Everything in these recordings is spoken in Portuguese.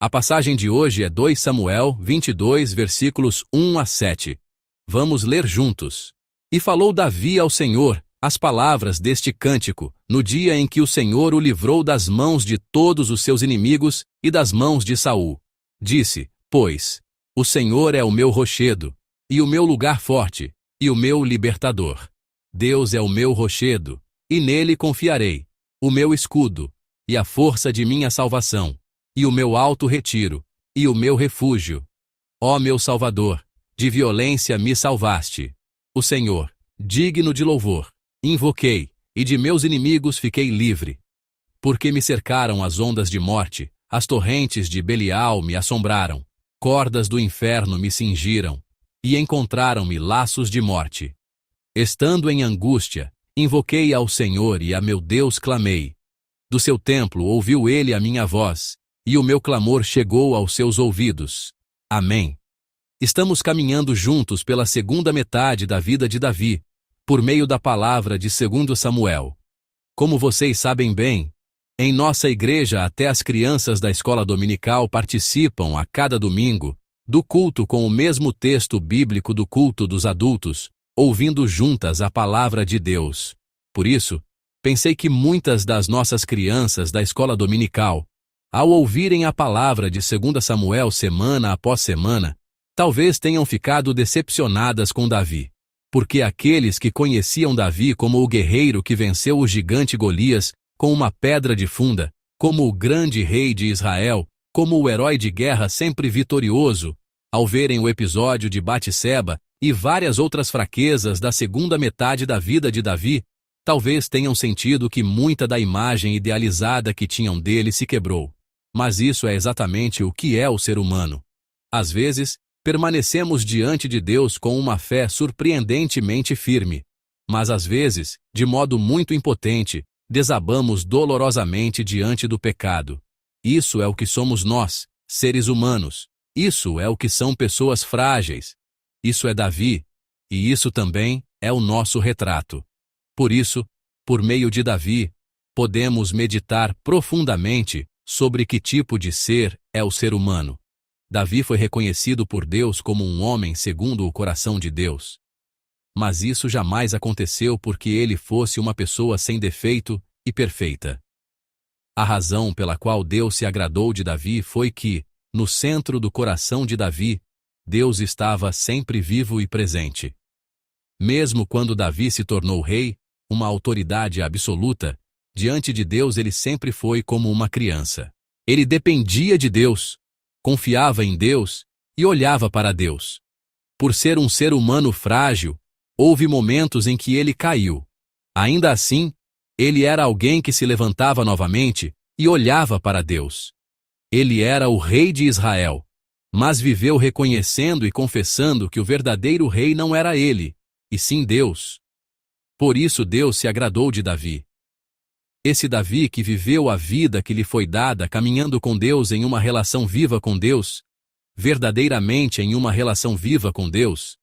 A passagem de hoje é 2 Samuel 22, versículos 1 a 7. Vamos ler juntos. E falou Davi ao Senhor as palavras deste cântico, no dia em que o Senhor o livrou das mãos de todos os seus inimigos e das mãos de Saul. Disse, pois, o Senhor é o meu rochedo, e o meu lugar forte, e o meu libertador. Deus é o meu rochedo, e nele confiarei, o meu escudo, e a força de minha salvação, e o meu alto retiro, e o meu refúgio. Ó meu Salvador, de violência me salvaste. O Senhor, digno de louvor, invoquei, e de meus inimigos fiquei livre. Porque me cercaram as ondas de morte, as torrentes de Belial me assombraram, cordas do inferno me cingiram, e encontraram-me laços de morte. Estando em angústia, invoquei ao Senhor e a meu Deus clamei. Do seu templo ouviu ele a minha voz, e o meu clamor chegou aos seus ouvidos. Amém. Estamos caminhando juntos pela segunda metade da vida de Davi, por meio da palavra de 2 Samuel. Como vocês sabem bem, em nossa igreja até as crianças da escola dominical participam a cada domingo do culto com o mesmo texto bíblico do culto dos adultos, ouvindo juntas a palavra de Deus. Por isso, pensei que muitas das nossas crianças da escola dominical, ao ouvirem a palavra de 2 Samuel semana após semana, talvez tenham ficado decepcionadas com Davi, porque aqueles que conheciam Davi como o guerreiro que venceu o gigante Golias com uma pedra de funda, como o grande rei de Israel, como o herói de guerra sempre vitorioso, ao verem o episódio de Batseba e várias outras fraquezas da segunda metade da vida de Davi, talvez tenham sentido que muita da imagem idealizada que tinham dele se quebrou. Mas isso é exatamente o que é o ser humano. Às vezes, permanecemos diante de Deus com uma fé surpreendentemente firme, mas às vezes, de modo muito impotente, desabamos dolorosamente diante do pecado. Isso é o que somos nós, seres humanos. Isso é o que são pessoas frágeis. Isso é Davi, e isso também é o nosso retrato. Por isso, por meio de Davi, podemos meditar profundamente sobre que tipo de ser é o ser humano. Davi foi reconhecido por Deus como um homem segundo o coração de Deus. Mas isso jamais aconteceu porque ele fosse uma pessoa sem defeito e perfeita. A razão pela qual Deus se agradou de Davi foi que, no centro do coração de Davi, Deus estava sempre vivo e presente. Mesmo quando Davi se tornou rei, uma autoridade absoluta, diante de Deus ele sempre foi como uma criança. Ele dependia de Deus, confiava em Deus e olhava para Deus. Por ser um ser humano frágil, houve momentos em que ele caiu. Ainda assim, ele era alguém que se levantava novamente e olhava para Deus. Ele era o rei de Israel, mas viveu reconhecendo e confessando que o verdadeiro rei não era ele, e sim Deus. Por isso Deus se agradou de Davi. Esse Davi que viveu a vida que lhe foi dada caminhando com Deus em uma relação viva com Deus, verdadeiramente em uma relação viva com Deus,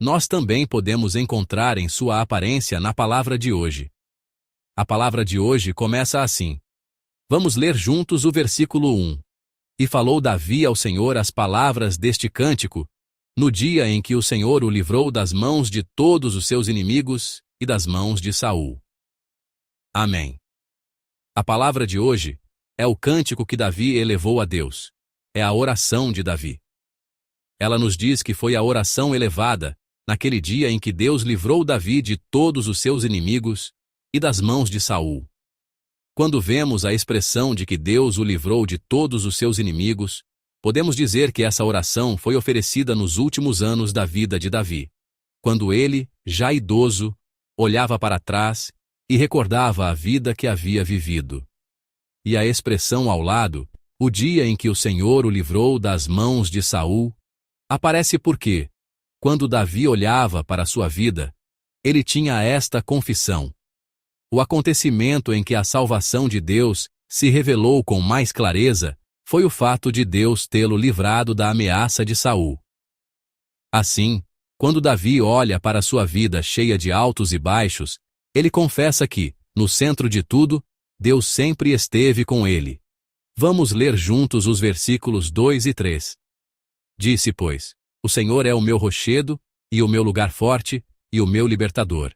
nós também podemos encontrar em sua aparência na palavra de hoje. A palavra de hoje começa assim. Vamos ler juntos o versículo 1. E falou Davi ao Senhor as palavras deste cântico, no dia em que o Senhor o livrou das mãos de todos os seus inimigos e das mãos de Saul. Amém. A palavra de hoje é o cântico que Davi elevou a Deus. É a oração de Davi. Ela nos diz que foi a oração elevada naquele dia em que Deus livrou Davi de todos os seus inimigos e das mãos de Saul. Quando vemos a expressão de que Deus o livrou de todos os seus inimigos, podemos dizer que essa oração foi oferecida nos últimos anos da vida de Davi, quando ele, já idoso, olhava para trás e recordava a vida que havia vivido. E a expressão ao lado, o dia em que o Senhor o livrou das mãos de Saul, aparece porque, quando Davi olhava para sua vida, ele tinha esta confissão. O acontecimento em que a salvação de Deus se revelou com mais clareza foi o fato de Deus tê-lo livrado da ameaça de Saul. Assim, quando Davi olha para sua vida cheia de altos e baixos, ele confessa que, no centro de tudo, Deus sempre esteve com ele. Vamos ler juntos os versículos 2 e 3. Disse, pois, o Senhor é o meu rochedo, e o meu lugar forte, e o meu libertador.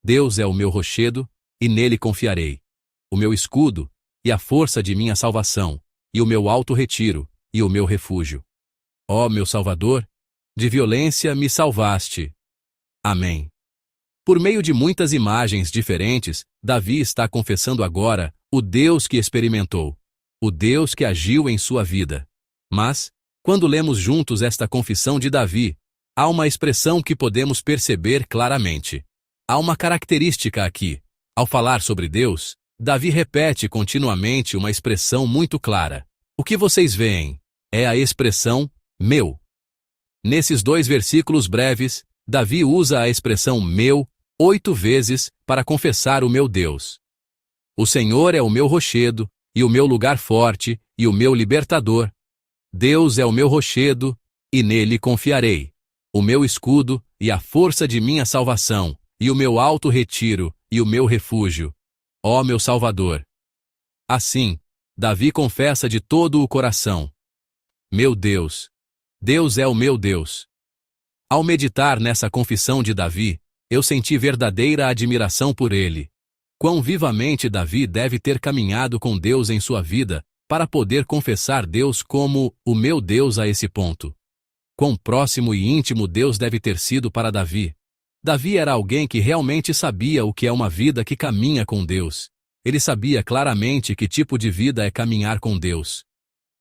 Deus é o meu rochedo, e nele confiarei. O meu escudo, e a força de minha salvação, e o meu alto retiro, e o meu refúgio. Ó meu Salvador, de violência me salvaste. Amém. Por meio de muitas imagens diferentes, Davi está confessando agora o Deus que experimentou, o Deus que agiu em sua vida. Mas, quando lemos juntos esta confissão de Davi, há uma expressão que podemos perceber claramente. Há uma característica aqui. Ao falar sobre Deus, Davi repete continuamente uma expressão muito clara. O que vocês veem é a expressão meu. Nesses 2 versículos breves, Davi usa a expressão meu 8 vezes para confessar o meu Deus. O Senhor é o meu rochedo, e o meu lugar forte, e o meu libertador. Deus é o meu rochedo, e nele confiarei. O meu escudo, e a força de minha salvação, e o meu alto retiro, e o meu refúgio. Ó meu Salvador! Assim, Davi confessa de todo o coração. Meu Deus! Deus é o meu Deus. Ao meditar nessa confissão de Davi, eu senti verdadeira admiração por ele. Quão vivamente Davi deve ter caminhado com Deus em sua vida, para poder confessar Deus como o meu Deus a esse ponto. Quão próximo e íntimo Deus deve ter sido para Davi. Davi era alguém que realmente sabia o que é uma vida que caminha com Deus. Ele sabia claramente que tipo de vida é caminhar com Deus.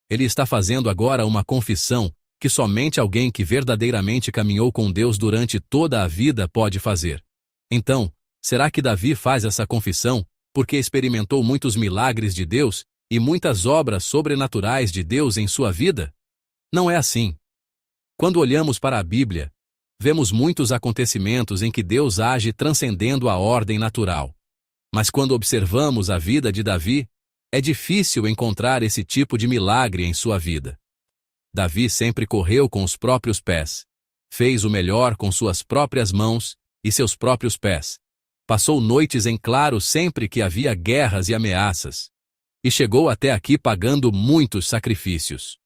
Ele está fazendo agora uma confissão que somente alguém que verdadeiramente caminhou com Deus durante toda a vida pode fazer. Então, será que Davi faz essa confissão porque experimentou muitos milagres de Deus e muitas obras sobrenaturais de Deus em sua vida? Não é assim. Quando olhamos para a Bíblia, vemos muitos acontecimentos em que Deus age transcendendo a ordem natural. Mas quando observamos a vida de Davi, é difícil encontrar esse tipo de milagre em sua vida. Davi sempre correu com os próprios pés. Fez o melhor com suas próprias mãos e seus próprios pés. Passou noites em claro sempre que havia guerras e ameaças. E chegou até aqui pagando muitos sacrifícios.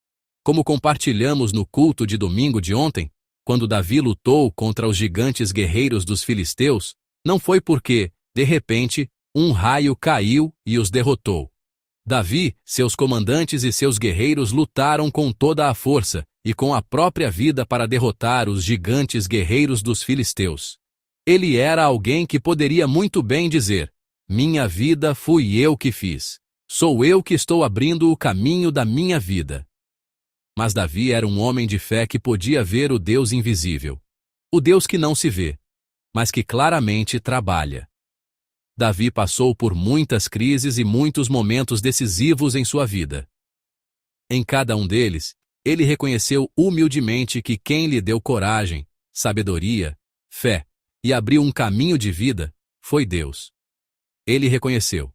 Como compartilhamos no culto de domingo de ontem, quando Davi lutou contra os gigantes guerreiros dos filisteus, não foi porque, de repente, um raio caiu e os derrotou. Davi, seus comandantes e seus guerreiros lutaram com toda a força e com a própria vida para derrotar os gigantes guerreiros dos filisteus. Ele era alguém que poderia muito bem dizer: minha vida fui eu que fiz. Sou eu que estou abrindo o caminho da minha vida. Mas Davi era um homem de fé que podia ver o Deus invisível. O Deus que não se vê, mas que claramente trabalha. Davi passou por muitas crises e muitos momentos decisivos em sua vida. Em cada um deles, ele reconheceu humildemente que quem lhe deu coragem, sabedoria, fé e abriu um caminho de vida foi Deus. Ele reconheceu: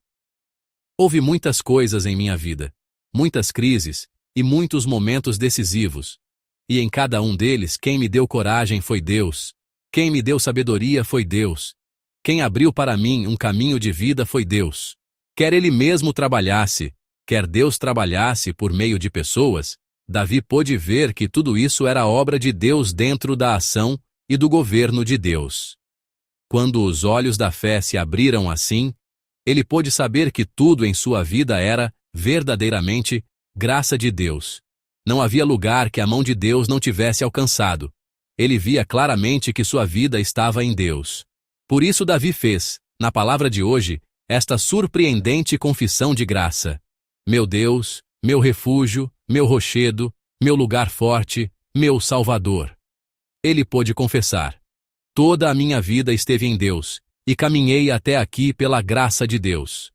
houve muitas coisas em minha vida, muitas crises e muitos momentos decisivos, e em cada um deles quem me deu coragem foi Deus, quem me deu sabedoria foi Deus. Quem abriu para mim um caminho de vida foi Deus. Quer ele mesmo trabalhasse, quer Deus trabalhasse por meio de pessoas, Davi pôde ver que tudo isso era obra de Deus dentro da ação e do governo de Deus. Quando os olhos da fé se abriram assim, ele pôde saber que tudo em sua vida era, verdadeiramente, graça de Deus. Não havia lugar que a mão de Deus não tivesse alcançado. Ele via claramente que sua vida estava em Deus. Por isso Davi fez, na palavra de hoje, esta surpreendente confissão de graça. Meu Deus, meu refúgio, meu rochedo, meu lugar forte, meu Salvador. Ele pôde confessar: toda a minha vida esteve em Deus, e caminhei até aqui pela graça de Deus.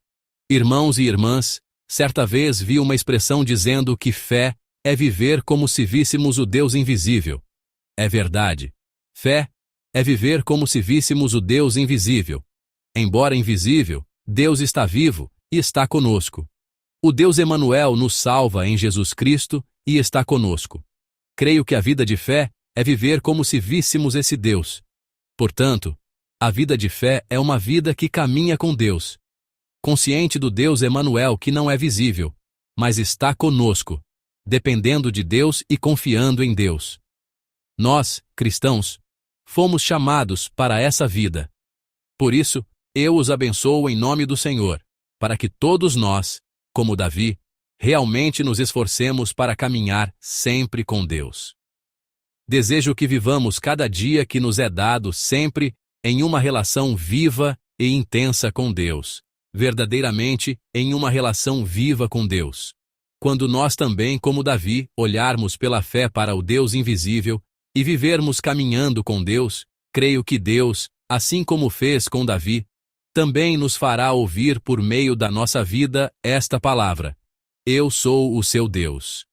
Irmãos e irmãs, certa vez vi uma expressão dizendo que fé é viver como se víssemos o Deus invisível. É verdade. Fé é viver como se víssemos o Deus invisível. Embora invisível, Deus está vivo e está conosco. O Deus Emanuel nos salva em Jesus Cristo e está conosco. Creio que a vida de fé é viver como se víssemos esse Deus. Portanto, a vida de fé é uma vida que caminha com Deus, consciente do Deus Emanuel que não é visível, mas está conosco, dependendo de Deus e confiando em Deus. Nós, cristãos, fomos chamados para essa vida. Por isso, eu os abençoo em nome do Senhor, para que todos nós, como Davi, realmente nos esforcemos para caminhar sempre com Deus. Desejo que vivamos cada dia que nos é dado sempre em uma relação viva e intensa com Deus, verdadeiramente em uma relação viva com Deus. Quando nós também, como Davi, olharmos pela fé para o Deus invisível e vivermos caminhando com Deus, creio que Deus, assim como fez com Davi, também nos fará ouvir por meio da nossa vida esta palavra: Eu sou o seu Deus.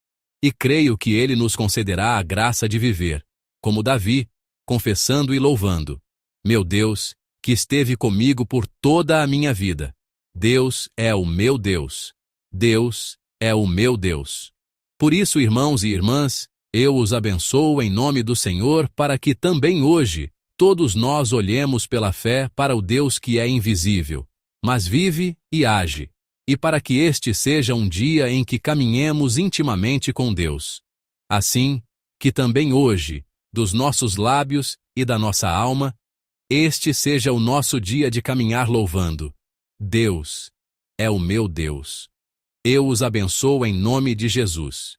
E creio que Ele nos concederá a graça de viver, como Davi, confessando e louvando: Meu Deus, que esteve comigo por toda a minha vida. Deus é o meu Deus. Deus é o meu Deus. Por isso, irmãos e irmãs, eu os abençoo em nome do Senhor para que também hoje todos nós olhemos pela fé para o Deus que é invisível, mas vive e age, e para que este seja um dia em que caminhemos intimamente com Deus. Assim, que também hoje, dos nossos lábios e da nossa alma, este seja o nosso dia de caminhar louvando: Deus é o meu Deus. Eu os abençoo em nome de Jesus.